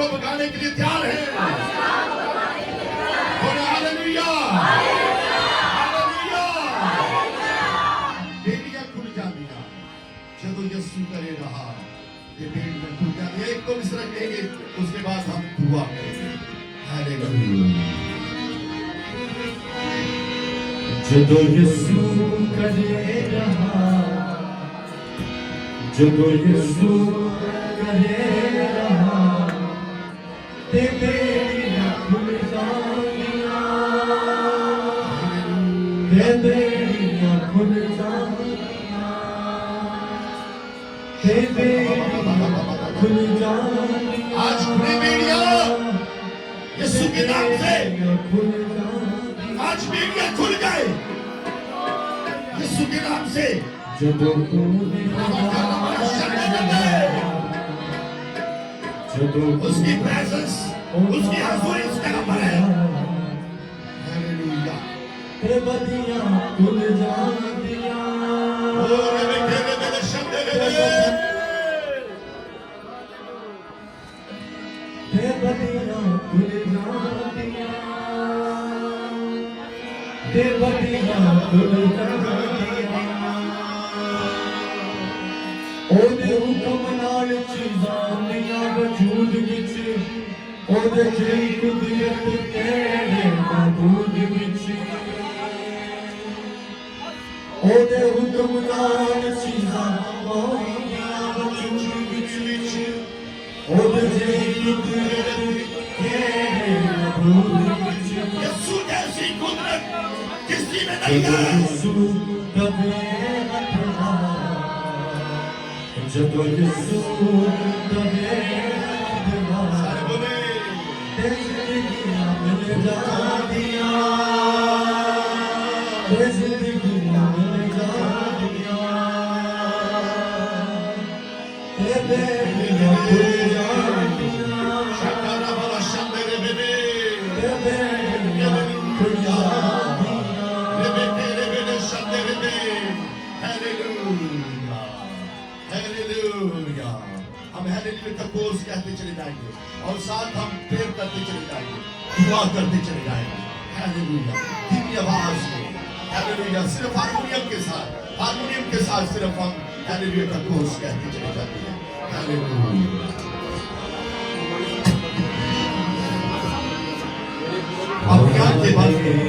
को भगाने के लिए तैयार है। बोले हालेलुया, हालेलुया। बेड़ियां खुल जातियां जब यीशु करे रहा, ये बेड़ियां खुल जाती। एक तो मिस्र कहेंगे, उसके बाद हम दुआ करेंगे। हालेलुया। जब यीशु करे रहा, जब यीशु करे रहा, ते बेड़ियां खुल जातियां, ते बेड़ियां खुल जातियां, ते बेड़ियां खुल जातियां। आज खुली बेड़ियां यीशु के नाम से, आज बेड़ियां खुल गए यीशु के नाम से। उसकी प्रेजेंस, उसकी हुजूरी इस जगह पर है। हालेलुया। ते बदियां खुल जातियां, ते बदियां खुल जातियां, ते बदियां खुल जातियां। ओदे हुकम नाल चीज़ां दियां वजूद विच, ओदे जेही कुदरत तेरे मौजूद विच, ओदे हुकम नाल चीज़ां दियां वजूद विच, ओदे जेही कुदरत तेरे मौजूद विच। यीशु जैसी कुदरत किसी में नहीं है। यीशु दबे रखा, जब यीशु दबे रखा, ते ज़िंदगियां मिल जातियां, ते ज़िंदगियां मिल जातियां, ते बेड़ियां खुल जातियां, ते बेड़ियां खुल जातियां। हालेलुया। हम हालेलुया का कोर्स कहते चले जाएंगे और साथ हम प्रेयर करते चले जाएंगे, दुआ करते चले जाएंगे। हालेलुया। धीमी आवाज में हालेलुया, सिर्फ हारमोनियम के साथ, हारमोनियम के साथ सिर्फ हम हालेलुया का कोर्स कहते चले जाते हैं। हालेलुया। अपनी आंखें बंद करें।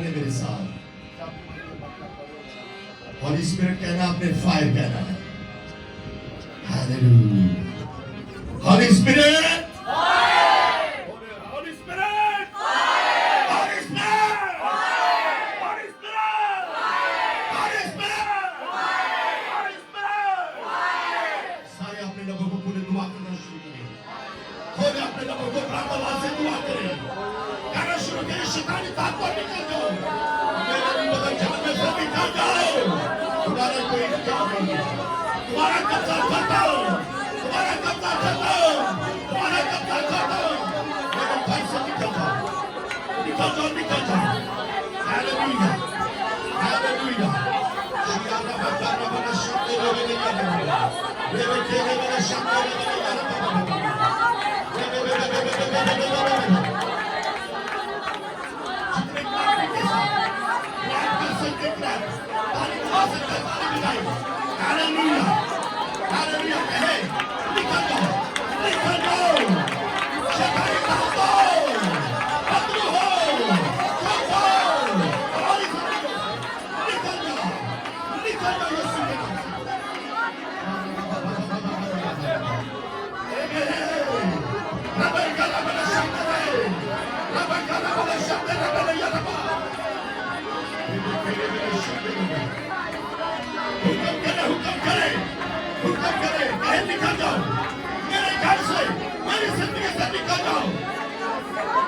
बोले मेरे साथ होली स्पिरिट कहना आपने फायर कहना है hallelujah Holi spirit Holi spirit Holi spirit Holi spirit Holi spirit Holi spirit सारे अपने लोगों को पूरे दुआ करना शुरू करें खुद अपने लोगों को प्रार्थना से दुआ करें कहना शुरू करें शैतानी ताकत निकल जाओ मेरे बदन जान में से निकल जाओ तुम्हारा कोई इख्तियार नहीं है तुम्हारा कब्जा करता हूं तुम्हारा कब्जा करता हूं तुम्हारा कब्जा करता हूं मेरे घर से निकल जाओ निकल जाओ हालेलुया हालेलुया शियारा बचाना बना शब्द लोगे नहीं आने रे केले बना शब्द लोगे नहीं आने जितने क्लास के साथ क्लास कर सकते क्लास ताली बजा सकते ताली बजाइए हालेलुया हालेलुया कहे निकल जाओ शैतानी ताकतो बंद हो चुप जाओ हमारी जिंदगी निकल जाओ यीशु के नाम से रबर का रबर शब्द है रबर का रबर शब्द है रबर या रबर हुक्म करे कहे निकल जाओ मेरे घर से मेरी जिंदगी से निकल जाओ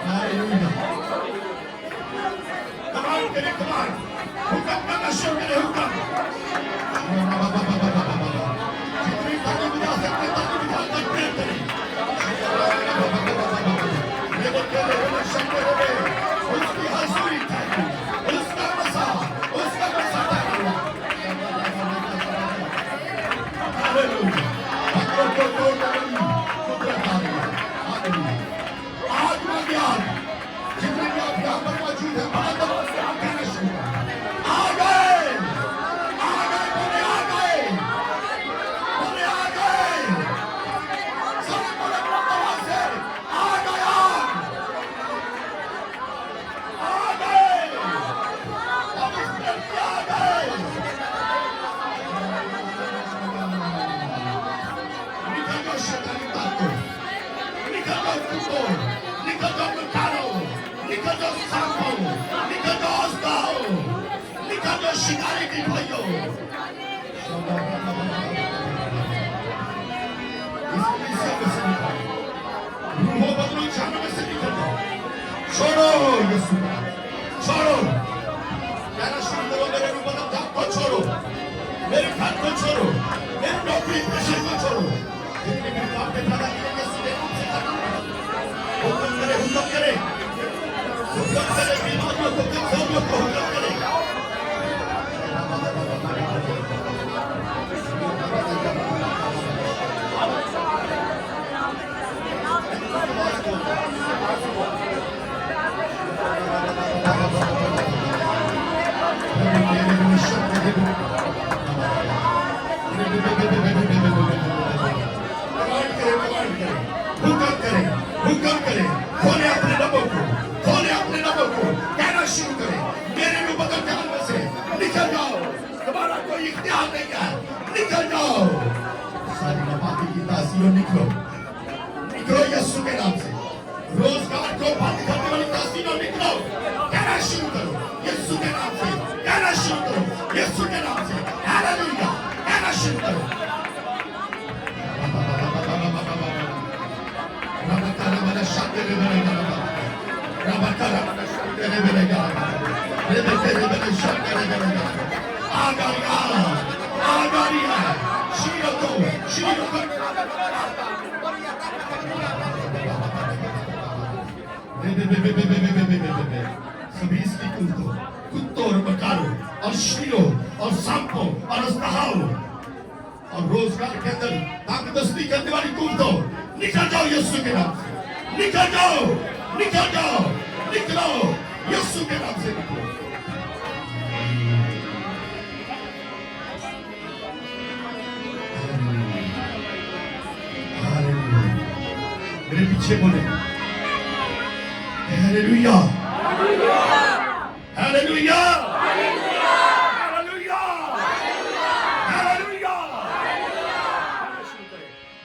हालेलुया कमाल करे कमाल हुक्म करना शुरू करे हुक्म जितनी ताली बजा सकते ताली बजा कर प्रेम करें उसकी हंसुरी उसका मसा हालेलुया आज मैं ज्ञान जितने भी आप यहाँ पर मौजूद है बड़ा से आप कहना शुरू आ गए बोले आ गए सब बोले प्रभु से आ गया अब इसमें क्या गए निकल जाओ शैतानी ताकत निकल जाओ कुत्तो निकल जाओ मकानो निकल जाओ सांपो निकल जाओ अस्ताओ निकल जाओ शिकारी की भाइयों इसमें से निकल रूहों बदलो जानों में से निकल जाओ छोड़ो यीशु छोड़ो कहना शुरू करो मेरे रूह बदल जाप को छोड़ो मेरे घर को छोड़ो मेरी नौकरी पेशे को छोड़ो जितने भी काम के दादा के लिए सीधे रूप से करना हुक्म करे बीमारियों को कमजोरियों को हुक्म करे हुक्म करे खोले अपने नबों को कहना शुरू करें मेरे में बदल जान में से निकल जाओ तुम्हारा कोई इख्तियार नहीं है निकल जाओ सारी नबाती की तासीरों निकलो यीशु के नाम से रोजगार को बंद करने वाली तासीरों निकलो कहना शुरू करो यीशु के नाम से कहना शुरू करो यीशु के नाम से हालेलुया कहना शुरू करो सभी इसकी कुत्तों और मकारों और शीरों और सांपों और अस्ताहाओं और रोजगार के अंदर ताकतस्ती करने वाली कुत्तों निकल जाओ यीशु के नाम से निकल जाओ निकलो यीशु के नाम से निकलो मेरे पीछे बोले hallelujah hallelujah hallelujah hallelujah hallelujah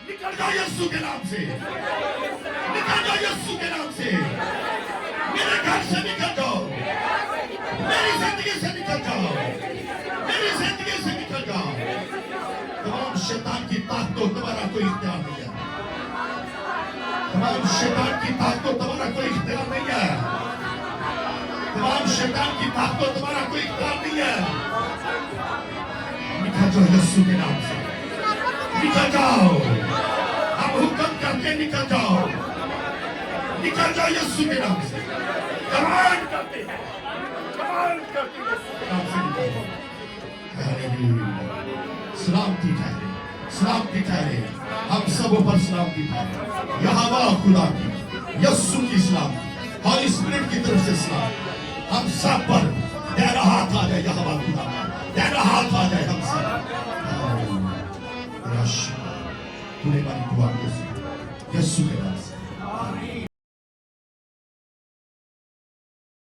निकल जाओ यीशु के नाम से निकल जाओ यीशु के नाम से मेरे घर से निकल जाओ मेरी जिंदगी से निकल जाओ मेरी जिंदगी से निकल जाओ तमाम शैतान की ताकतों तुम्हारा कोई इख्तियार नहीं है तमाम शैतान की ताकतों तुम्हारा कोई इख्तियार नहीं है तमाम शैतान की ताकतों तुम्हारा कोई इख्तियार नहीं है निकल जाओ यीशु के नाम से निकल जाओ अब हुक्म करके निकल जाओ यीशु के नाम से कमांड करते हैं नाम से निकल जाओ हालेलुया सलामती ठहरे हम सब पर सलामती ठहरे यहोवा खुदा की यीशु की सलामती हॉली स्पिरिट की तरफ से सलाम हम सब पर तेरा हाथ आ जाए यहोवा खुदा तेरा हाथ आ जाए हम सब तूने हमारी दुआ को सुना यीशु के नाम से